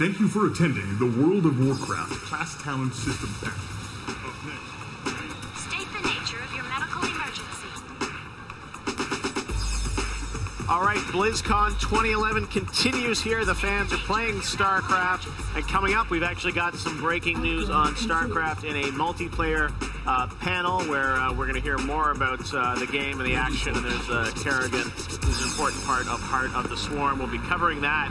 Thank you for attending the World of Warcraft Class Talent System Panel. Up next. State the nature of your medical emergency. All right, BlizzCon 2011 continues here. The fans are playing StarCraft. And coming up, we've actually got some breaking news on StarCraft in a multiplayer panel where we're going to hear more about the game and the action. And there's Kerrigan, who's an important part of the Swarm. We'll be covering that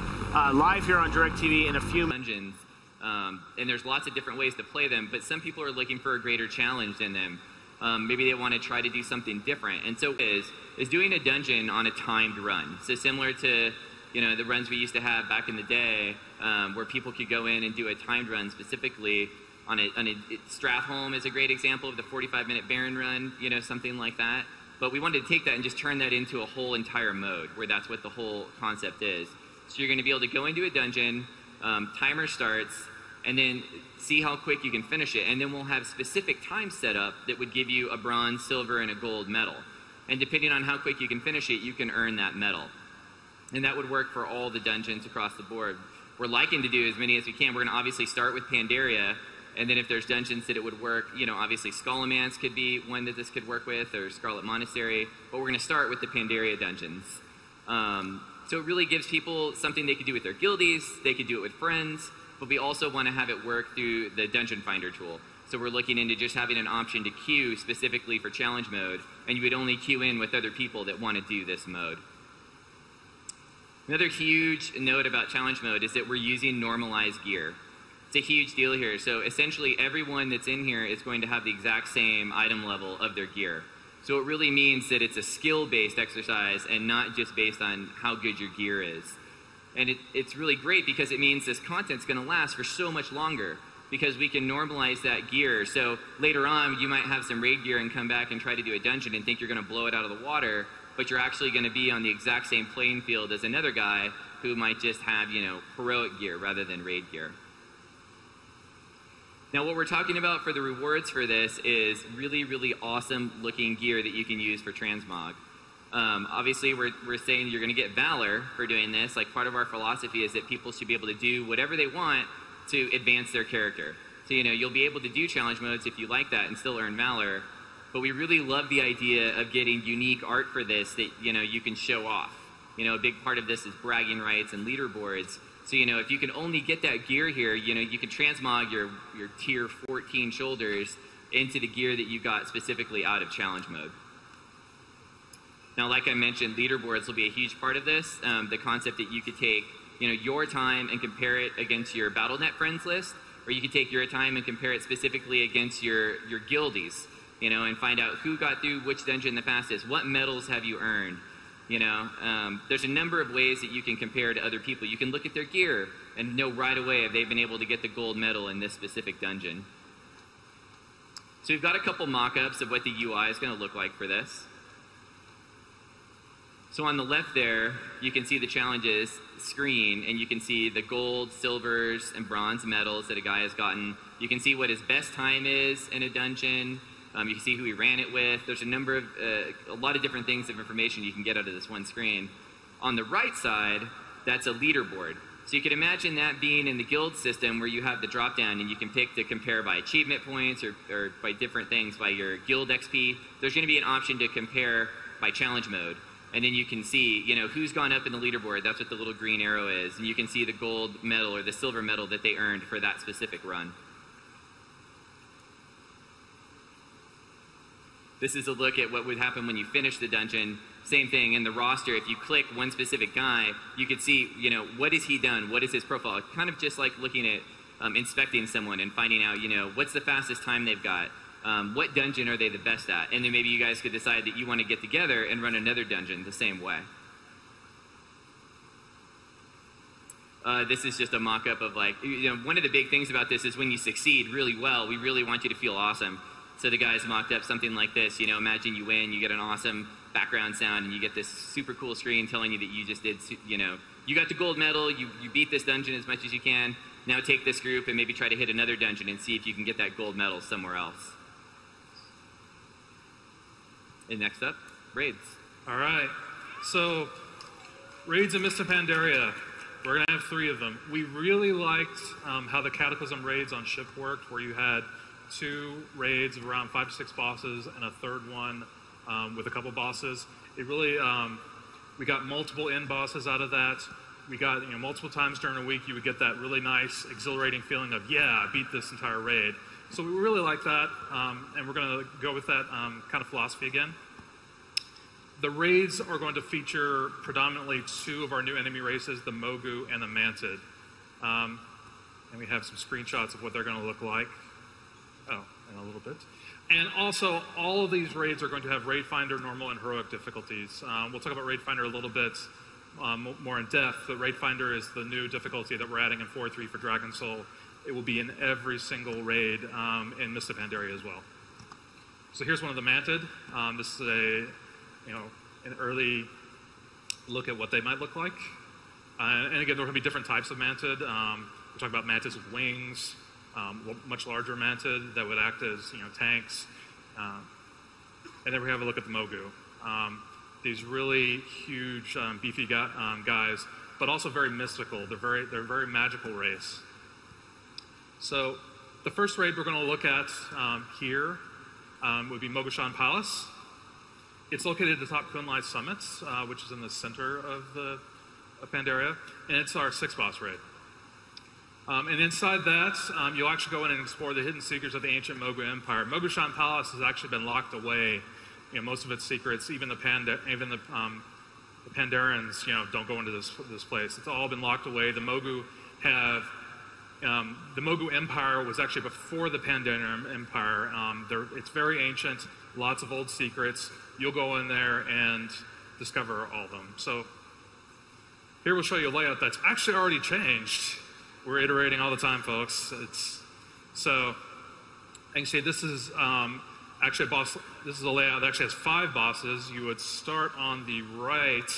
live here on DirecTV in a few minutes. Dungeons, and there's lots of different ways to play them, but some people are looking for a greater challenge in them. Maybe they want to try to do something different, and so is doing a dungeon on a timed run. So similar to the runs we used to have back in the day, where people could go in and do a timed run specifically on a Stratholme is a great example of the 45-minute Baron run, something like that. But we wanted to take that and just turn that into a whole entire mode, where that's what the whole concept is. So you're going to be able to go into a dungeon, timer starts, and then see how quick you can finish it. And then we'll have specific times set up that would give you a bronze, silver, and a gold medal. And depending on how quick you can finish it, you can earn that medal. And that would work for all the dungeons across the board. We're liking to do as many as we can. We're going to obviously start with Pandaria, and then if there's dungeons that it would work, obviously Skullomance could be one that this could work with, or Scarlet Monastery. But we're going to start with the Pandaria dungeons. So it really gives people something they could do with their guildies, they could do it with friends, but we also want to have it work through the Dungeon Finder tool. So we're looking into just having an option to queue specifically for challenge mode, and you would only queue in with other people that want to do this mode. Another huge note about challenge mode is that we're using normalized gear. It's a huge deal here. So essentially everyone that's in here is going to have the exact same item level of their gear. So it really means that it's a skill-based exercise and not just based on how good your gear is. And it's really great because it means this content's going to last for so much longer because we can normalize that gear. So later on, you might have some raid gear and come back and try to do a dungeon and think you're going to blow it out of the water, but you're actually going to be on the exact same playing field as another guy who might just have, heroic gear rather than raid gear. Now what we're talking about for the rewards for this is really, really awesome looking gear that you can use for transmog. Obviously we're saying you're going to get Valor for doing this. Like part of our philosophy is that people should be able to do whatever they want to advance their character. So you'll be able to do challenge modes if you like that and still earn Valor. But we really love the idea of getting unique art for this that you can show off. A big part of this is bragging rights and leaderboards. So, if you can only get that gear here, you can transmog your tier 14 shoulders into the gear that you got specifically out of challenge mode. Now, like I mentioned, leaderboards will be a huge part of this. The concept that you could take, your time and compare it against your BattleNet friends list, or you could take your time and compare it specifically against your guildies, and find out who got through which dungeon the fastest, what medals have you earned. There's a number of ways that you can compare to other people. You can look at their gear and know right away if they've been able to get the gold medal in this specific dungeon. So we've got a couple mock-ups of what the UI is going to look like for this. So on the left there, you can see the challenges screen, and you can see the gold, silvers, and bronze medals that a guy has gotten. You can see what his best time is in a dungeon. You can see who he ran it with. There's a lot of different things of information you can get out of this one screen. On the right side, that's a leaderboard. So you can imagine that being in the guild system where you have the drop down and you can pick to compare by achievement points or by different things, by your guild XP. There's going to be an option to compare by challenge mode. And then you can see, who's gone up in the leaderboard. That's what the little green arrow is. And you can see the gold medal or the silver medal that they earned for that specific run. This is a look at what would happen when you finish the dungeon. Same thing in the roster. If you click one specific guy, you could see, what has he done? What is his profile? Kind of just like looking at inspecting someone and finding out, what's the fastest time they've got? What dungeon are they the best at? And then maybe you guys could decide that you want to get together and run another dungeon the same way. This is just a mock-up of one of the big things about this is when you succeed really well, we really want you to feel awesome. So the guys mocked up something like this, imagine you win, you get an awesome background sound, and you get this super cool screen telling you that you just did, you got the gold medal, you beat this dungeon as much as you can. Now take this group and maybe try to hit another dungeon and see if you can get that gold medal somewhere else. And next up, raids. All right. So, raids in Mr. Pandaria. We're going to have 3 of them. We really liked how the Cataclysm raids on ship worked, where you had 2 raids of around 5 to 6 bosses and a 3rd one with a couple bosses. It really, we got multiple end bosses out of that. We got, multiple times during a week, you would get that really nice, exhilarating feeling of, yeah, I beat this entire raid. So we really like that, and we're going to go with that kind of philosophy again. The raids are going to feature predominantly 2 of our new enemy races, the Mogu and the Mantid. And we have some screenshots of what they're going to look like. Oh, in a little bit. And also, all of these raids are going to have Raid Finder, normal, and heroic difficulties. We'll talk about Raid Finder a little bit more in depth, but Raid Finder is the new difficulty that we're adding in 4.3 for Dragon Soul. It will be in every single raid in Mist of Pandaria as well. So here's one of the Mantid. This is an early look at what they might look like. And again, there will be different types of Mantid. We're talking about Mantids with wings, much larger Mantid that would act as tanks. And then we have a look at the Mogu. These really huge, beefy guys, but also very mystical. They're a very magical race. So the first raid we're going to look at here would be Mogushan Palace. It's located at the top Kunlai Summit, which is in the center of Pandaria, and it's our 6th boss raid. And inside that, you'll actually go in and explore the hidden secrets of the ancient Mogu Empire. Mogushan Palace has actually been locked away. Most of its secrets, even the Pandarians, don't go into this place. It's all been locked away. The Mogu have. The Mogu Empire was actually before the Pandarian Empire. It's very ancient, lots of old secrets. You'll go in there and discover all of them. So here we'll show you a layout that's actually already changed. We're iterating all the time, folks. So you can see this is actually a boss. This is a layout that actually has 5 bosses. You would start on the right,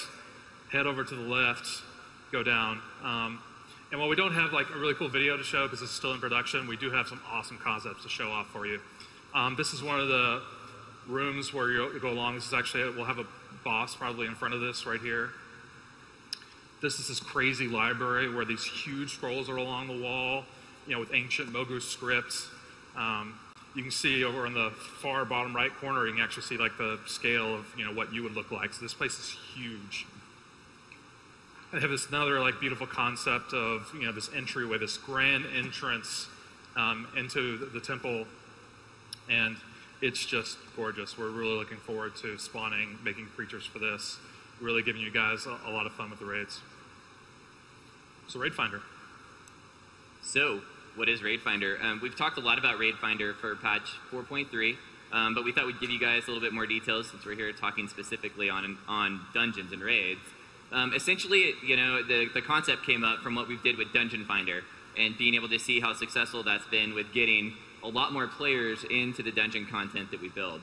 head over to the left, go down. And while we don't have a really cool video to show because it's still in production, we do have some awesome concepts to show off for you. This is one of the rooms where you go along. This is actually, we'll have a boss probably in front of this right here. This is this crazy library where these huge scrolls are along the wall, with ancient Mogu scripts. You can see over in the far bottom right corner, you can actually see the scale of what you would look like. So this place is huge. I have this another beautiful concept of this entryway, this grand entrance into the temple, and it's just gorgeous. We're really looking forward to spawning, making creatures for this, really giving you guys a lot of fun with the raids. So Raid Finder. So what is Raid Finder? We've talked a lot about Raid Finder for patch 4.3, but we thought we'd give you guys a little bit more details since we're here talking specifically on dungeons and raids. Essentially, the concept came up from what we did with Dungeon Finder and being able to see how successful that's been with getting a lot more players into the dungeon content that we build.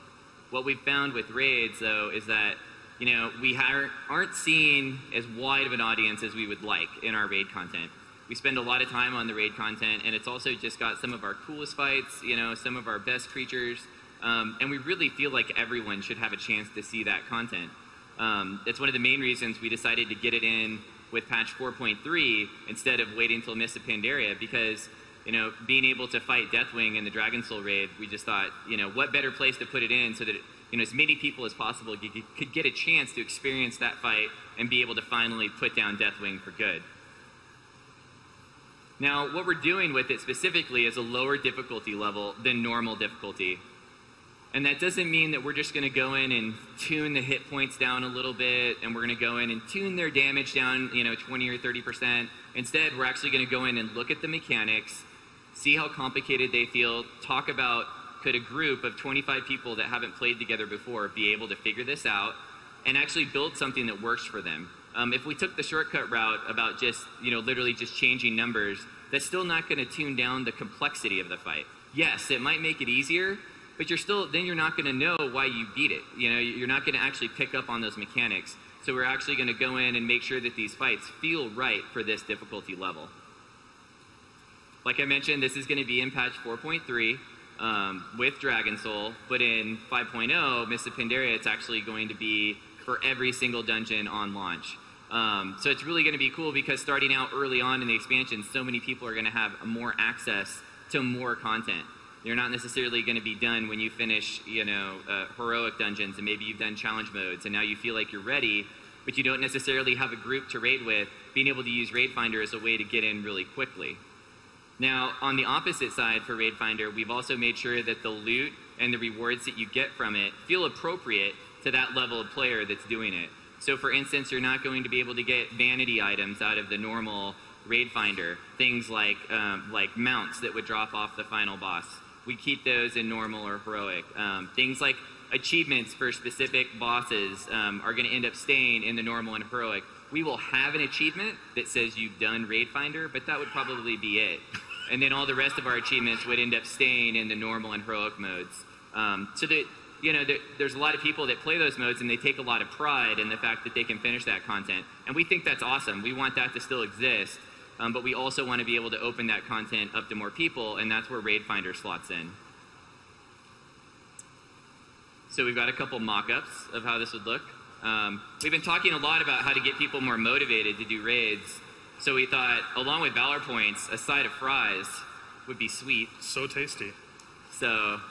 What we've found with raids, though, is that we aren't seeing as wide of an audience as we would like in our raid content. We spend a lot of time on the raid content, and it's also just got some of our coolest fights, some of our best creatures, and we really feel like everyone should have a chance to see that content. It's one of the main reasons we decided to get it in with patch 4.3 instead of waiting until Mist of Pandaria, because being able to fight Deathwing in the Dragon Soul raid, we just thought, what better place to put it in so that as many people as possible could get a chance to experience that fight and be able to finally put down Deathwing for good. Now, what we're doing with it specifically is a lower difficulty level than normal difficulty. And that doesn't mean that we're just going to go in and tune the hit points down a little bit, and we're going to go in and tune their damage down, 20 or 30%. Instead, we're actually going to go in and look at the mechanics, see how complicated they feel, talk about could a group of 25 people that haven't played together before be able to figure this out, and actually build something that works for them. If we took the shortcut route about just, literally just changing numbers, that's still not going to tune down the complexity of the fight. Yes, it might make it easier, but then you're not going to know why you beat it. You're not going to actually pick up on those mechanics. So we're actually going to go in and make sure that these fights feel right for this difficulty level. Like I mentioned, this is going to be in patch 4.3 with Dragon Soul, but in 5.0, Mist of Pandaria, it's actually going to be for every single dungeon on launch. So it's really going to be cool because starting out early on in the expansion, so many people are going to have more access to more content. You're not necessarily going to be done when you finish, heroic dungeons, and maybe you've done challenge modes, and now you feel like you're ready, but you don't necessarily have a group to raid with. Being able to use Raid Finder as a way to get in really quickly. Now, on the opposite side for Raid Finder, we've also made sure that the loot and the rewards that you get from it feel appropriate to that level of player that's doing it. So for instance, you're not going to be able to get vanity items out of the normal Raid Finder, things like mounts that would drop off the final boss. We keep those in normal or heroic. Things like achievements for specific bosses are going to end up staying in the normal and heroic. We will have an achievement that says you've done Raid Finder, but that would probably be it. And then all the rest of our achievements would end up staying in the normal and heroic modes. So that, there's a lot of people that play those modes and they take a lot of pride in the fact that they can finish that content. And we think that's awesome. We want that to still exist. But we also want to be able to open that content up to more people, and that's where Raid Finder slots in. So we've got a couple mock-ups of how this would look. We've been talking a lot about how to get people more motivated to do raids. So we thought, along with Valor Points, a side of fries would be sweet. So tasty. So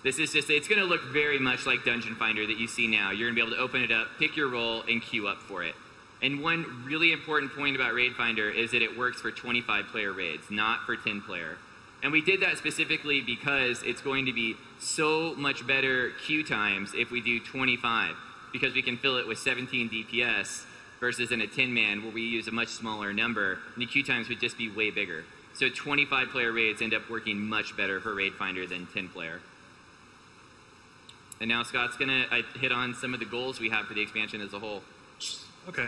this is just, it's going to look very much like Dungeon Finder that you see now. You're going to be able to open it up, pick your role, and queue up for it. And one really important point about Raid Finder is that it works for 25-player raids, not for 10-player. And we did that specifically because it's going to be so much better queue times if we do 25, because we can fill it with 17 DPS versus in a 10-man where we use a much smaller number, and the queue times would just be way bigger. So 25-player raids end up working much better for Raid Finder than 10-player. And now Scott's going to hit on some of the goals we have for the expansion as a whole. Okay.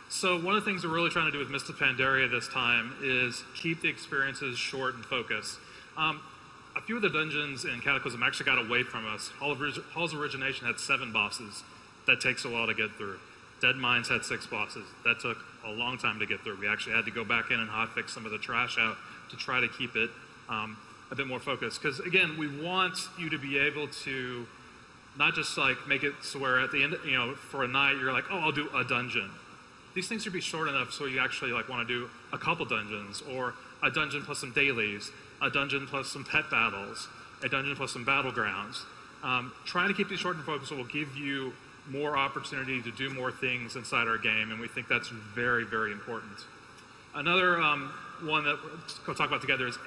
So one of the things we're really trying to do with Mist of Pandaria this time is keep the experiences short and focused. A few of the dungeons in Cataclysm actually got away from us. Hall's Origination had 7 bosses. That takes a while to get through. Dead Mines had 6 bosses. That took a long time to get through. We actually had to go back in and hotfix some of the trash out to try to keep it a bit more focused. Because again, we want you to be able to not just like make it so where at the end, for a night you're like, oh, I'll do a dungeon. These things should be short enough so you actually like want to do a couple dungeons, or a dungeon plus some dailies, a dungeon plus some pet battles, a dungeon plus some battlegrounds. Trying to keep these short and focused will give you more opportunity to do more things inside our game, and we think that's very, very important. Another one that we'll talk about together is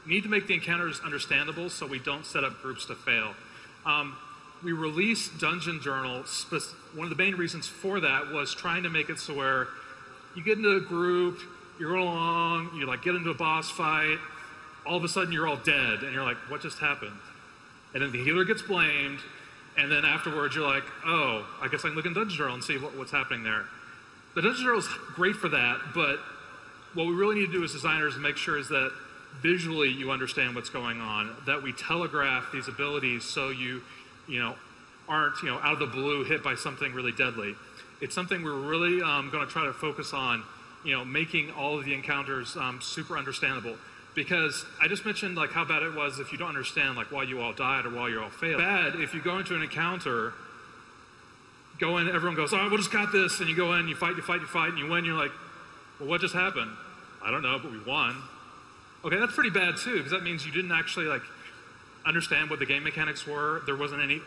need to make the encounters understandable so we don't set up groups to fail. We released Dungeon Journal. One of the main reasons for that was trying to make it so where you get into a group, you're going along, you like get into a boss fight, all of a sudden you're all dead, and you're like, what just happened? And then the healer gets blamed, and then afterwards you're like, oh, I guess I can look in Dungeon Journal and see what's happening there. The Dungeon Journal is great for that, but what we really need to do as designers make sure is that visually you understand what's going on, that we telegraph these abilities so you aren't, out of the blue hit by something really deadly. It's something we're really going to try to focus on, making all of the encounters super understandable. Because I just mentioned like how bad it was if you don't understand like why you all died or why you all failed. Bad if you go into an encounter, go in, everyone goes, oh, we just got this, and you go in, you fight, and you win, you're like, well, what just happened? I don't know, but we won. Okay, that's pretty bad too, because that means you didn't actually like understand what the game mechanics were. There wasn't any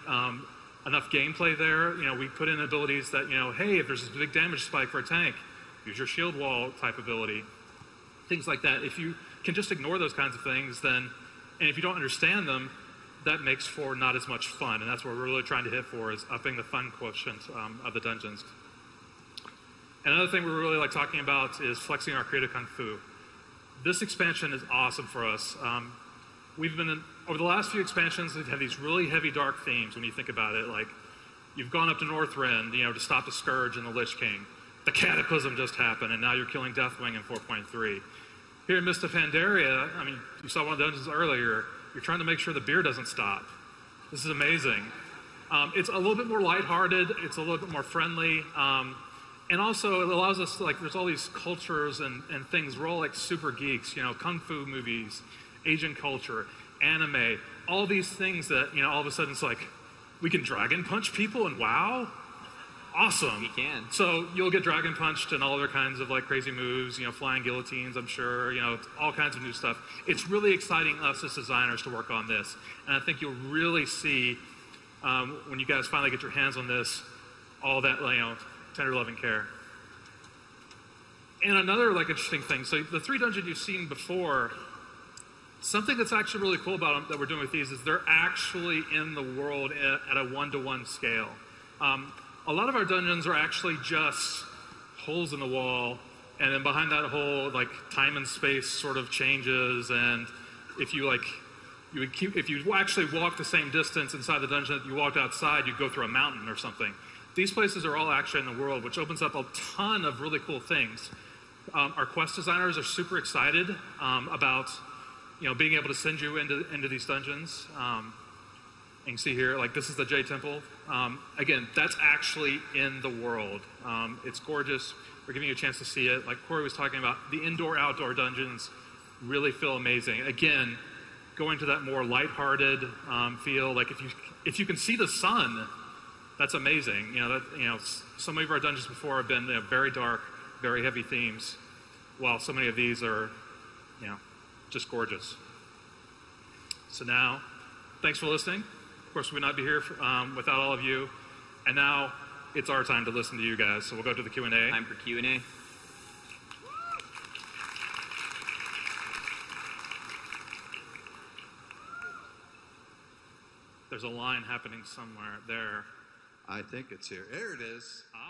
enough gameplay there. We put in abilities that, hey, if there's a big damage spike for a tank, use your shield wall type ability. Things like that. If you can just ignore those kinds of things, then, and if you don't understand them, that makes for not as much fun. And that's what we're really trying to hit for, is upping the fun quotient of the dungeons. Another thing we're really like talking about is flexing our creative kung fu. This expansion is awesome for us. We've been over the last few expansions, we've had these really heavy dark themes when you think about it. Like, you've gone up to Northrend, to stop the Scourge and the Lich King. The Cataclysm just happened, and now you're killing Deathwing in 4.3. Here in Mist of Pandaria, you saw one of the dungeons earlier, you're trying to make sure the beer doesn't stop. This is amazing. It's a little bit more lighthearted, it's a little bit more friendly, and also it allows us to, like, there's all these cultures and things, we're all like super geeks, kung fu movies, Asian culture, anime, all these things that, all of a sudden it's like, we can dragon punch people and wow? awesome. He can. So you'll get dragon punched and all other kinds of like crazy moves, flying guillotines, I'm sure, all kinds of new stuff. It's really exciting us as designers to work on this. And I think you'll really see when you guys finally get your hands on this, all that, tender loving care. And another interesting thing, so the 3 dungeons you've seen before, something that's actually really cool about them that we're doing with these is they're actually in the world at a 1-to-1 scale. A lot of our dungeons are actually just holes in the wall, and then behind that hole, time and space sort of changes, and if you if you actually walk the same distance inside the dungeon that you walked outside, you'd go through a mountain or something. These places are all actually in the world, which opens up a ton of really cool things. Our quest designers are super excited about being able to send you into these dungeons. You can see here, this is the J Temple. Again, that's actually in the world. It's gorgeous. We're giving you a chance to see it. Like Corey was talking about, the indoor-outdoor dungeons really feel amazing. Again, going to that more lighthearted feel. If you can see the sun, that's amazing. Some of our dungeons before have been very dark, very heavy themes, while so many of these are, just gorgeous. So now, thanks for listening. Of course, we would not be here without all of you. And now, it's our time to listen to you guys. So we'll go to the Q&A. Time for Q&A. There's a line happening somewhere there. I think it's here. There it is. Ah.